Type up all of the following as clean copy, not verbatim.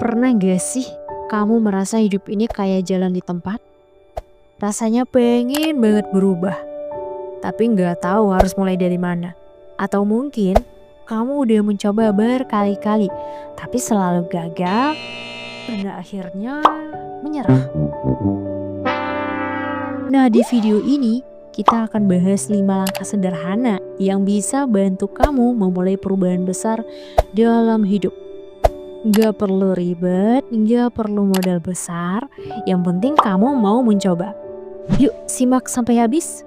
Pernah gak sih kamu merasa hidup ini kayak jalan di tempat? Rasanya pengen banget berubah, tapi nggak tahu harus mulai dari mana. Atau mungkin kamu udah mencoba berkali-kali, tapi selalu gagal dan akhirnya menyerah. Nah, di video ini kita akan bahas 5 langkah sederhana yang bisa bantu kamu memulai perubahan besar dalam hidup. Gak perlu ribet, gak perlu modal besar, yang penting kamu mau mencoba. Yuk simak sampai habis.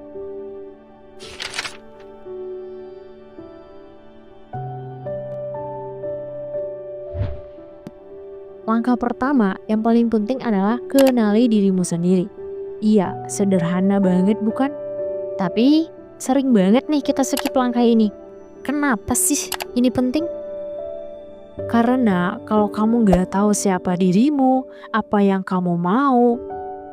Langkah pertama yang paling penting adalah kenali dirimu sendiri. Iya, sederhana banget bukan? Tapi sering banget nih kita skip langkah ini. Kenapa sih ini penting? Karena kalau kamu gak tahu siapa dirimu, apa yang kamu mau,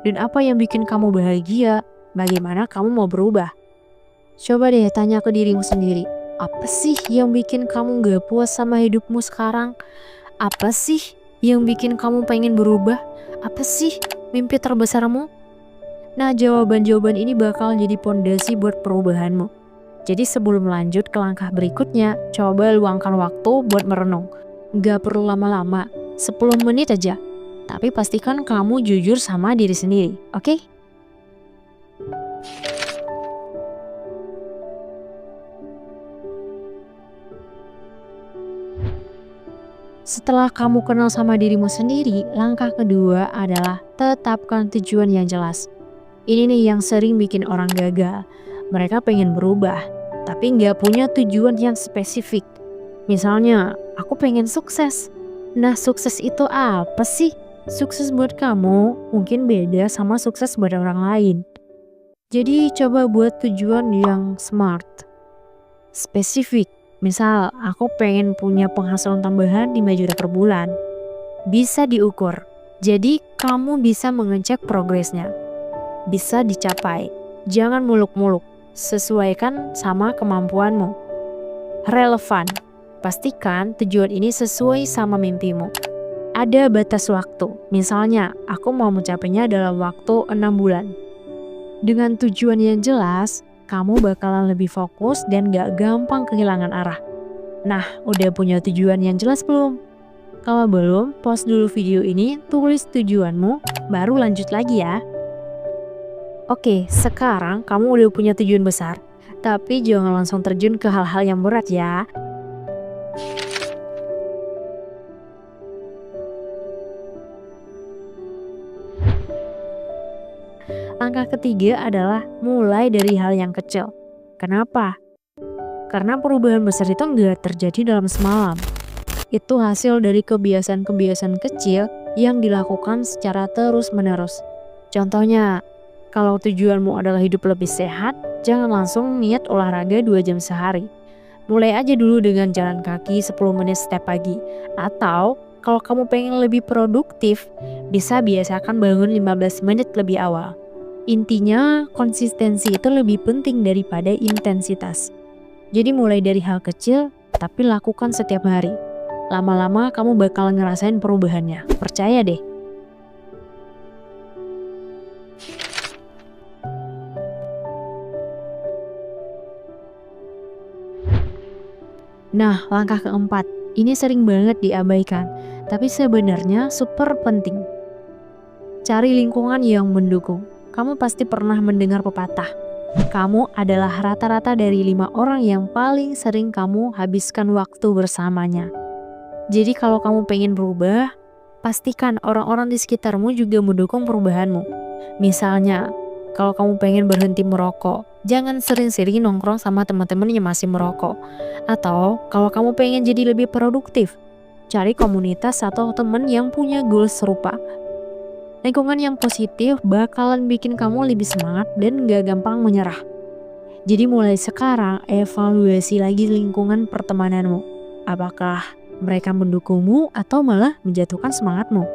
dan apa yang bikin kamu bahagia, bagaimana kamu mau berubah? Coba deh tanya ke dirimu sendiri, apa sih yang bikin kamu gak puas sama hidupmu sekarang? Apa sih yang bikin kamu pengen berubah? Apa sih mimpi terbesarmu? Nah, jawaban-jawaban ini bakal jadi pondasi buat perubahanmu. Jadi sebelum lanjut ke langkah berikutnya, coba luangkan waktu buat merenung. Gak perlu lama-lama, 10 menit aja. Tapi pastikan kamu jujur sama diri sendiri, oke? Setelah kamu kenal sama dirimu sendiri, langkah kedua adalah tetapkan tujuan yang jelas. Ini nih yang sering bikin orang gagal. Mereka pengen berubah, tapi nggak punya tujuan yang spesifik. Misalnya, aku pengen sukses. Nah, sukses itu apa sih? Sukses buat kamu mungkin beda sama sukses buat orang lain. Jadi coba buat tujuan yang smart, spesifik. Misal, aku pengen punya penghasilan tambahan 5 juta per bulan. Bisa diukur. Jadi kamu bisa mengecek progresnya. Bisa dicapai. Jangan muluk-muluk. Sesuaikan sama kemampuanmu. Relevan. Pastikan tujuan ini sesuai sama mimpimu. Ada batas waktu. Misalnya, aku mau mencapainya dalam waktu 6 bulan. Dengan tujuan yang jelas, kamu bakalan lebih fokus dan gak gampang kehilangan arah. Nah, udah punya tujuan yang jelas belum? Kalau belum, pause dulu video ini, tulis tujuanmu, baru lanjut lagi ya. Oke, sekarang kamu udah punya tujuan besar, tapi jangan langsung terjun ke hal-hal yang berat ya. Langkah ketiga adalah mulai dari hal yang kecil. Kenapa? Karena perubahan besar itu nggak terjadi dalam semalam. Itu hasil dari kebiasaan-kebiasaan kecil yang dilakukan secara terus-menerus. Contohnya, kalau tujuanmu adalah hidup lebih sehat, jangan langsung niat olahraga 2 jam sehari. Mulai aja dulu dengan jalan kaki 10 menit setiap pagi. Atau kalau kamu pengen lebih produktif, bisa biasakan bangun 15 menit lebih awal. Intinya, konsistensi itu lebih penting daripada intensitas. Jadi mulai dari hal kecil, tapi lakukan setiap hari. Lama-lama kamu bakal ngerasain perubahannya. Percaya deh. Nah, langkah keempat. Ini sering banget diabaikan, tapi sebenarnya super penting. Cari lingkungan yang mendukung. Kamu pasti pernah mendengar pepatah. Kamu adalah rata-rata dari 5 orang yang paling sering kamu habiskan waktu bersamanya. Jadi kalau kamu pengen berubah, pastikan orang-orang di sekitarmu juga mendukung perubahanmu. Misalnya, kalau kamu pengen berhenti merokok, jangan sering-sering nongkrong sama teman-teman yang masih merokok. Atau kalau kamu pengen jadi lebih produktif, cari komunitas atau teman yang punya goals serupa. Lingkungan yang positif bakalan bikin kamu lebih semangat dan gak gampang menyerah. Jadi mulai sekarang evaluasi lagi lingkungan pertemananmu. Apakah mereka mendukungmu atau malah menjatuhkan semangatmu?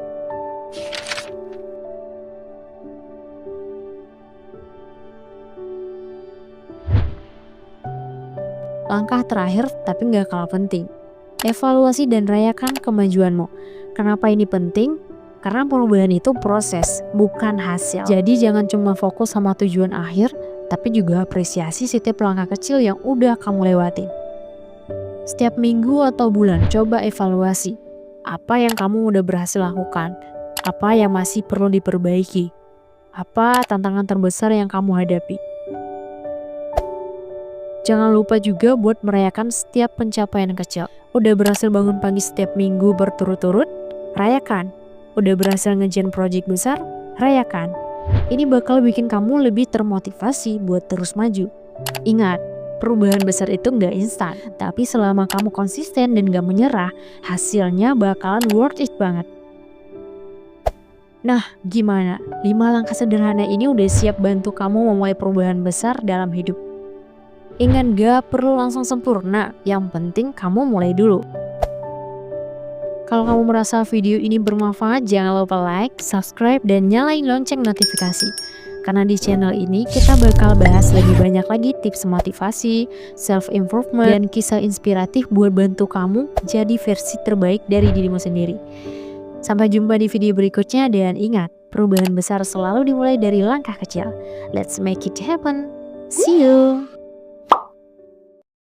Langkah terakhir tapi gak kalah penting. Evaluasi dan rayakan kemajuanmu. Kenapa ini penting? Karena perubahan itu proses, bukan hasil. Jadi jangan cuma fokus sama tujuan akhir, tapi juga apresiasi setiap langkah kecil yang udah kamu lewatin. Setiap minggu atau bulan, coba evaluasi. Apa yang kamu udah berhasil lakukan? Apa yang masih perlu diperbaiki? Apa tantangan terbesar yang kamu hadapi? Jangan lupa juga buat merayakan setiap pencapaian kecil. Udah berhasil bangun pagi setiap minggu berturut-turut? Rayakan. Udah berhasil ngerjain proyek besar? Rayakan. Ini bakal bikin kamu lebih termotivasi buat terus maju. Ingat, perubahan besar itu nggak instan. Tapi selama kamu konsisten dan nggak menyerah, hasilnya bakalan worth it banget. Nah, gimana? 5 langkah sederhana ini udah siap bantu kamu memulai perubahan besar dalam hidup. Ingat, gak perlu langsung sempurna, yang penting kamu mulai dulu. Kalau kamu merasa video ini bermanfaat, jangan lupa like, subscribe, dan nyalain lonceng notifikasi. Karena di channel ini kita bakal bahas lebih banyak lagi tips motivasi, self-improvement, dan kisah inspiratif buat bantu kamu jadi versi terbaik dari dirimu sendiri. Sampai jumpa di video berikutnya, dan ingat, perubahan besar selalu dimulai dari langkah kecil. Let's make it happen. See you!